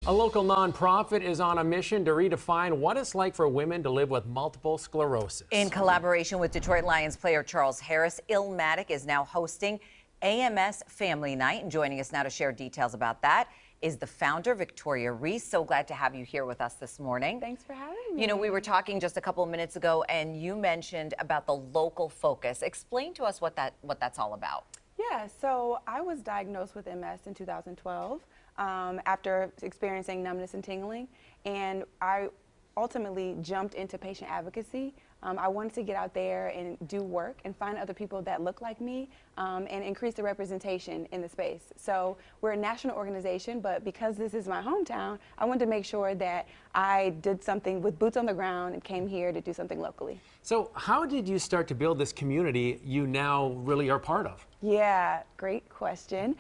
A local nonprofit is on a mission to redefine what it's like for women to live with multiple sclerosis. In collaboration with Detroit Lions player Charles Harris, Illmatic is now hosting AMS Family Night. And joining us now to share details about that is the founder, Victoria Reese. So glad to have you here with us this morning. Thanks for having me. You know, we were talking just a couple of minutes ago, and you mentioned about the local focus. Explain to us what that's all about. Yeah, so I was diagnosed with MS in 2012 after experiencing numbness and tingling, and I ultimately jumped into patient advocacy. I wanted to get out there and do work and find other people that look like me and increase the representation in the space. So we're a national organization, but because this is my hometown, I wanted to make sure that I did something with boots on the ground and came here to do something locally. So how did you start to build this community you now really are part of? Yeah, great question.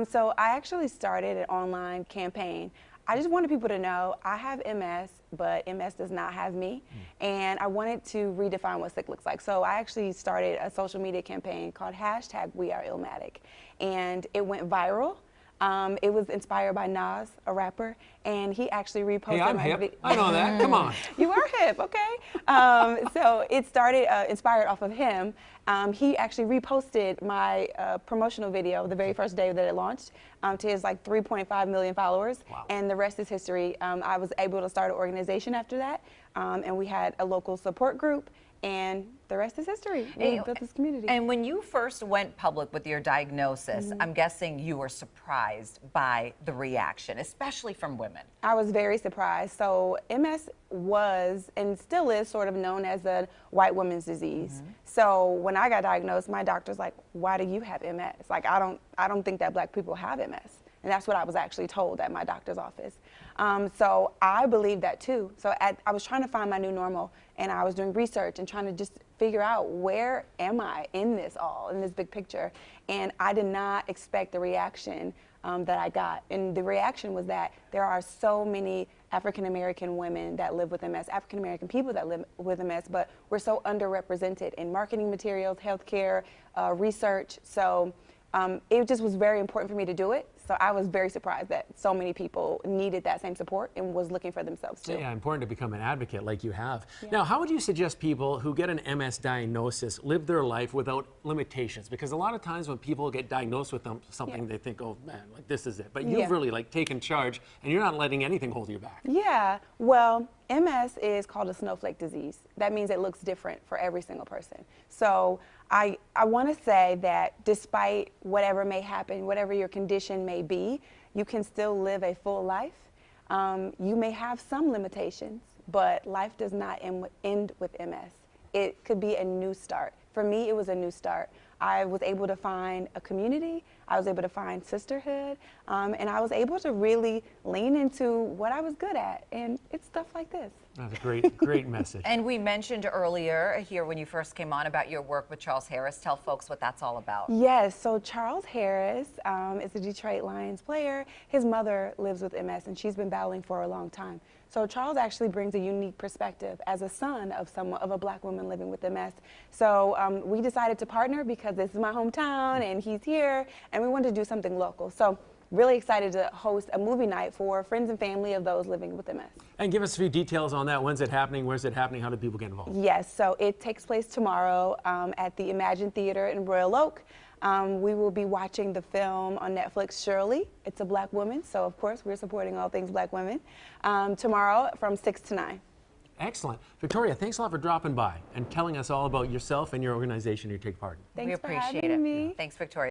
So I actually started an online campaign. I just wanted people to know I have MS, but MS does not have me. And I wanted to redefine what sick looks like. So I actually started a social media campaign called #WeAreIllmatic. And it went viral. It was inspired by Nas, a rapper, and he actually reposted Hey, I'm my hip. video. I know that. Come on. You are hip, okay? So it started inspired off of him. He actually reposted my promotional video the very first day that it launched to his like 3.5 million followers. Wow. And the rest is history. I was able to start an organization after that, and we had a local support group. And the rest is history. We built this community. And when you first went public with your diagnosis, I'm guessing you were surprised by the reaction, especially from women. I was very surprised. So MS was and still is sort of known as a white woman's disease. So when I got diagnosed, my doctor's like, "Why do you have MS?" Like, I don't think that black people have MS. And that's what I was actually told at my doctor's office. So I believe that too. So I was trying to find my new normal, and I was doing research and trying to just figure out, where am I in this all, in this big picture? And I did not expect the reaction that I got. And the reaction was that there are so many African-American women that live with MS, African-American people that live with MS, but we're so underrepresented in marketing materials, healthcare, research. So it just was very important for me to do it. So I was very surprised that so many people needed that same support and was looking for themselves too. Yeah, important to become an advocate like you have. Yeah. Now, how would you suggest people who get an MS diagnosis live their life without limitations? Because a lot of times when people get diagnosed with something, they think, oh man, like this is it. But you've really like taken charge, and you're not letting anything hold you back. Yeah, well, MS is called a snowflake disease. That means it looks different for every single person. So I want to say that despite whatever may happen, whatever your condition may be, you can still live a full life. You may have some limitations, but life does not end with MS. It could be a new start. For me, it was a new start. I was able to find a community, I was able to find sisterhood, and I was able to really lean into what I was good at, and it's stuff like this. That's a great, great message. And we mentioned earlier here when you first came on about your work with Charles Harris. Tell folks what that's all about. Yes, so Charles Harris is a Detroit Lions player. His mother lives with MS, and she's been battling for a long time. So Charles actually brings a unique perspective as a son of a black woman living with MS. So we decided to partner because this is my hometown and he's here, and we wanted to do something local. So really excited to host a movie night for friends and family of those living with MS. And give us a few details on that. When's it happening? Where's it happening? How do people get involved? Yes, so it takes place tomorrow at the Imagine Theater in Royal Oak. We will be watching the film on Netflix, Shirley. It's a black woman, so of course we're supporting all things black women. Tomorrow from 6 to 9. Excellent. Victoria, thanks a lot for dropping by and telling us all about yourself and your organization you take part in. Thanks We for appreciate having it. me. Thanks, Victoria.